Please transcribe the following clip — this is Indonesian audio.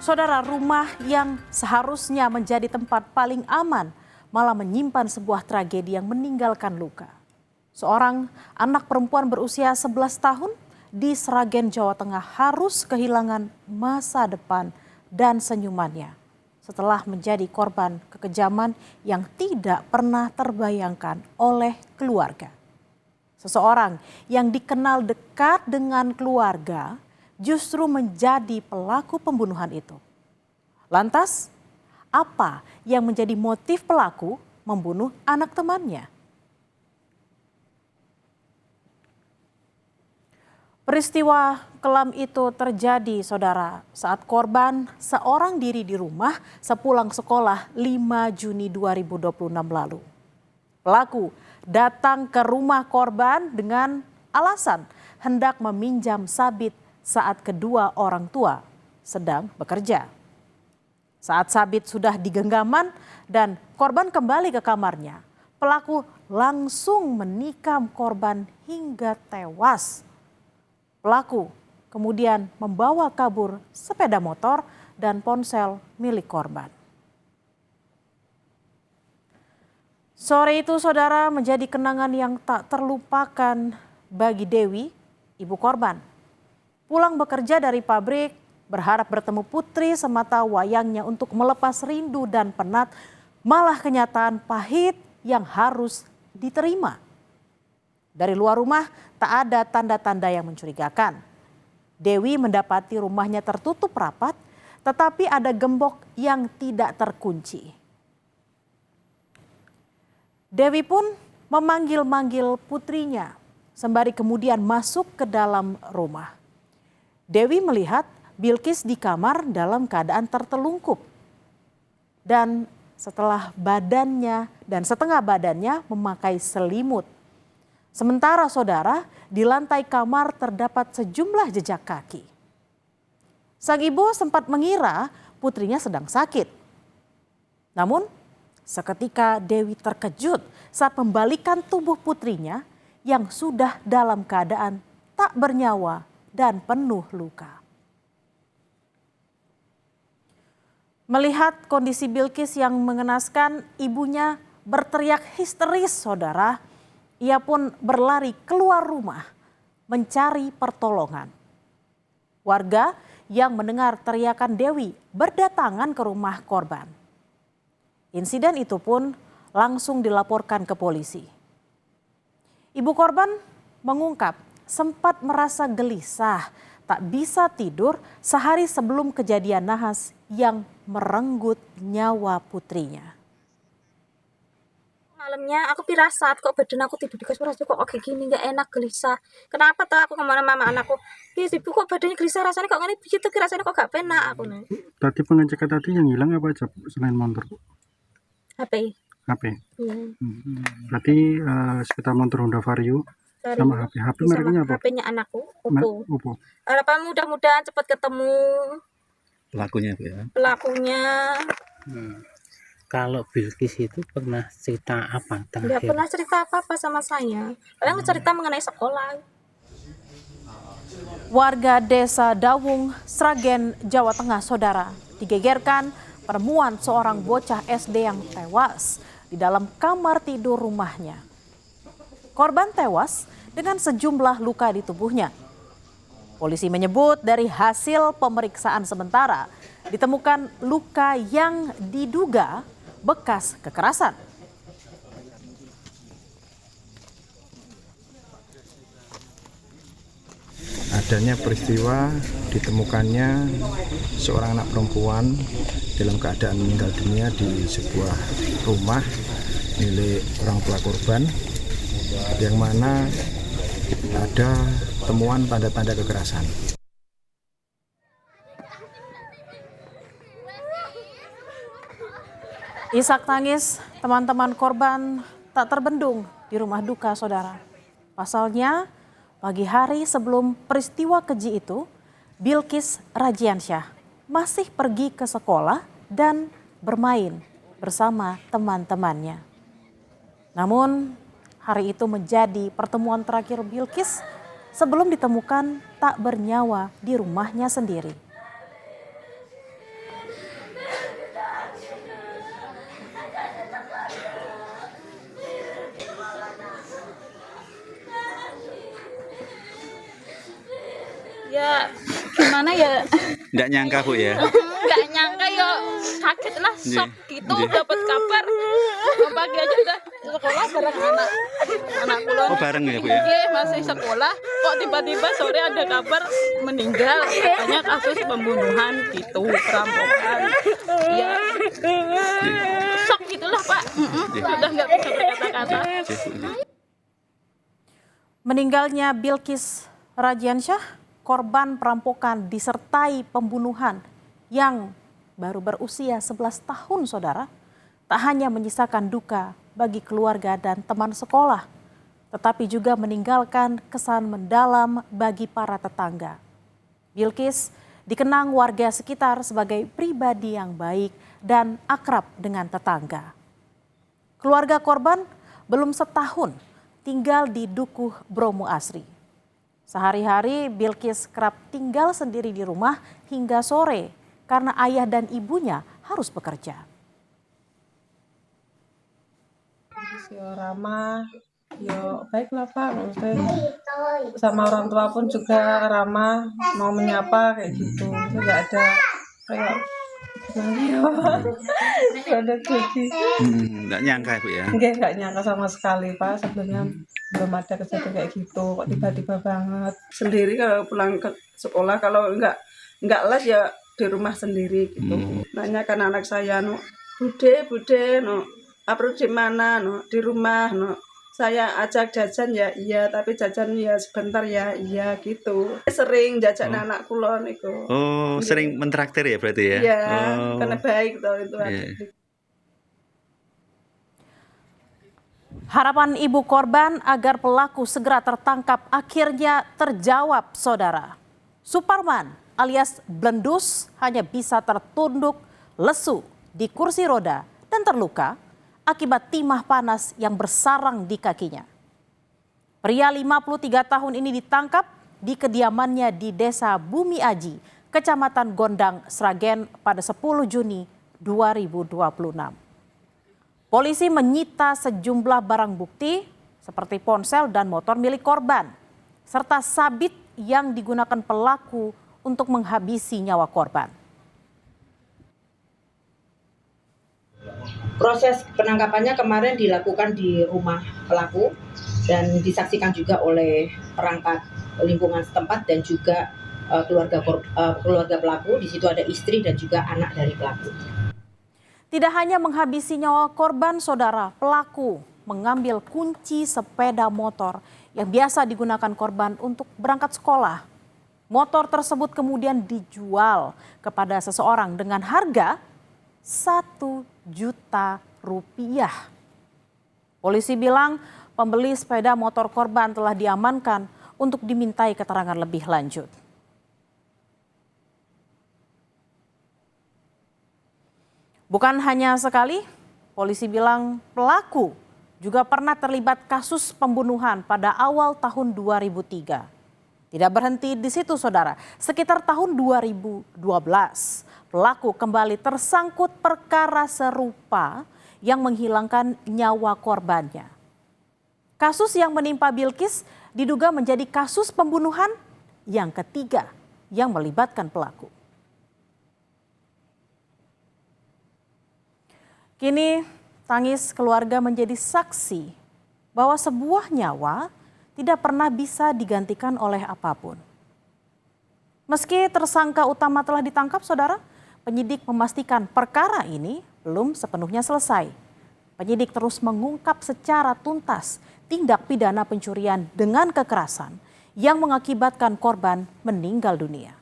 Saudara, rumah yang seharusnya menjadi tempat paling aman malah menyimpan sebuah tragedi yang meninggalkan luka. Seorang anak perempuan berusia 11 tahun di Sragen, Jawa Tengah harus kehilangan masa depan dan senyumannya setelah menjadi korban kekejaman yang tidak pernah terbayangkan oleh keluarga. Seseorang yang dikenal dekat dengan keluarga justru menjadi pelaku pembunuhan itu. Lantas, apa yang menjadi motif pelaku membunuh anak temannya? Peristiwa kelam itu terjadi, saudara, saat korban seorang diri di rumah sepulang sekolah 5 Juni 2026 lalu. Pelaku datang ke rumah korban dengan alasan hendak meminjam sabit saat kedua orang tua sedang bekerja. Saat sabit sudah digenggaman dan korban kembali ke kamarnya, pelaku langsung menikam korban hingga tewas. Pelaku kemudian membawa kabur sepeda motor dan ponsel milik korban. Sore itu, saudara, menjadi kenangan yang tak terlupakan bagi Dewi, ibu korban. Pulang bekerja dari pabrik, berharap bertemu putri semata wayangnya untuk melepas rindu dan penat, malah kenyataan pahit yang harus diterima. Dari luar rumah tak ada tanda-tanda yang mencurigakan. Dewi mendapati rumahnya tertutup rapat, tetapi ada gembok yang tidak terkunci. Dewi pun memanggil-manggil putrinya, sembari kemudian masuk ke dalam rumah. Dewi melihat Bilkis di kamar dalam keadaan tertelungkup. Dan setengah badannya memakai selimut. Sementara, saudara, di lantai kamar terdapat sejumlah jejak kaki. Sang ibu sempat mengira putrinya sedang sakit. Namun, seketika Dewi terkejut saat membalikan tubuh putrinya yang sudah dalam keadaan tak bernyawa dan penuh luka. Melihat kondisi Bilkis yang mengenaskan, ibunya berteriak histeris, saudara. Ia pun berlari keluar rumah mencari pertolongan. Warga yang mendengar teriakan Dewi berdatangan ke rumah korban. Insiden itu pun langsung dilaporkan ke polisi. Ibu korban mengungkap sempat merasa gelisah, tak bisa tidur sehari sebelum kejadian nahas yang merenggut nyawa putrinya. Malamnya aku pirasat kok badan aku tidur di kasur aja kok kayak gini, nggak enak, gelisah. Kenapa tuh aku kemana mama anakku, ibu kok badannya gelisah, rasanya kok ngene begitu, rasanya kok gak penak aku nih. Tadi pengecekan tadi yang hilang apa aja selain motor? HP. Berarti sepeda motor Honda Vario sama HP. HP mereknya apa? HP-nya anakku, Oppo. Oppo. Harapan mudah-mudahan cepat ketemu pelakunya, Bu, ya. Pelakunya. Kalau Bilkis itu pernah cerita apa Nggak terakhir? pernah cerita apa-apa sama saya. Paling cerita mengenai sekolah. Warga desa Dawung, Sragen, Jawa Tengah, saudara, digegerkan penemuan seorang bocah SD yang tewas di dalam kamar tidur rumahnya. Korban tewas dengan sejumlah luka di tubuhnya. Polisi menyebut dari hasil pemeriksaan sementara ditemukan luka yang diduga bekas kekerasan. Adanya peristiwa ditemukannya seorang anak perempuan dalam keadaan meninggal dunia di sebuah rumah milik orang tua korban, yang mana ada temuan tanda-tanda kekerasan. Isak tangis teman-teman korban tak terbendung di rumah duka, saudara. Pasalnya, pagi hari sebelum peristiwa keji itu, Bilkis Rajiansyah masih pergi ke sekolah dan bermain bersama teman-temannya. Namun, hari itu menjadi pertemuan terakhir Bilkis sebelum ditemukan tak bernyawa di rumahnya sendiri. Ya gimana ya? Nggak nyangka Bu ya? Nggak nyangka ya, kaget lah, shock gitu dapat kabar. Pagi aja udah sekolah bareng anak kulon. Oh bareng ya Bu ya? Oke, masih sekolah, kok tiba-tiba sore ada kabar meninggal, katanya kasus pembunuhan gitu, perampokan. Ya, shock gitulah Pak. Udah nggak bisa berkata-kata. Meninggalnya Bilkis Rajiansyah, korban perampokan disertai pembunuhan yang baru berusia 11 tahun, saudara, tak hanya menyisakan duka bagi keluarga dan teman sekolah, tetapi juga meninggalkan kesan mendalam bagi para tetangga. Bilkis dikenang warga sekitar sebagai pribadi yang baik dan akrab dengan tetangga. Keluarga korban belum setahun tinggal di Dukuh Bromo Asri. Sehari-hari Bilkis kerap tinggal sendiri di rumah hingga sore karena ayah dan ibunya harus bekerja. Yo ramah, yo baiklah Pak, maksudnya sama orang tua pun juga ramah, mau menyapa kayak gitu, nggak ada kayak gimana ya Pak, nggak ada jadi. Nggak nyangka Bu ya? Nggak nyangka sama sekali Pak, sebelumnya belum ada kejadian kayak gitu, kok tiba-tiba banget. Sendiri kalau pulang ke sekolah, kalau nggak les ya di rumah sendiri gitu. Nanyakan anak saya, no, bude, no, apa di mana, no, di rumah, no. Saya ajak jajan ya iya, tapi jajan ya sebentar ya iya gitu. Sering jajan anak kulon itu. Oh sering mentraktir ya berarti ya? Iya, Oh. karena baik tuh itu. Iya. Harapan ibu korban agar pelaku segera tertangkap akhirnya terjawab, saudara. Suparman alias Blendus hanya bisa tertunduk lesu di kursi roda dan terluka akibat timah panas yang bersarang di kakinya. Pria 53 tahun ini ditangkap di kediamannya di Desa Bumi Aji, Kecamatan Gondang, Sragen pada 10 Juni 2026. Polisi menyita sejumlah barang bukti seperti ponsel dan motor milik korban, serta sabit yang digunakan pelaku untuk menghabisi nyawa korban. Proses penangkapannya kemarin dilakukan di rumah pelaku dan disaksikan juga oleh perangkat lingkungan setempat dan juga keluarga pelaku. Di situ ada istri dan juga anak dari pelaku. Tidak hanya menghabisi nyawa korban, saudara, pelaku mengambil kunci sepeda motor yang biasa digunakan korban untuk berangkat sekolah. Motor tersebut kemudian dijual kepada seseorang dengan harga Rp1 juta. Polisi bilang pembeli sepeda motor korban telah diamankan untuk dimintai keterangan lebih lanjut. Bukan hanya sekali, polisi bilang pelaku juga pernah terlibat kasus pembunuhan pada awal tahun 2003. Tidak berhenti di situ, saudara. Sekitar tahun 2012, pelaku kembali tersangkut perkara serupa yang menghilangkan nyawa korbannya. Kasus yang menimpa Bilkis diduga menjadi kasus pembunuhan yang ketiga yang melibatkan pelaku. Kini tangis keluarga menjadi saksi bahwa sebuah nyawa tidak pernah bisa digantikan oleh apapun. Meski tersangka utama telah ditangkap, saudara, penyidik memastikan perkara ini belum sepenuhnya selesai. Penyidik terus mengungkap secara tuntas tindak pidana pencurian dengan kekerasan yang mengakibatkan korban meninggal dunia.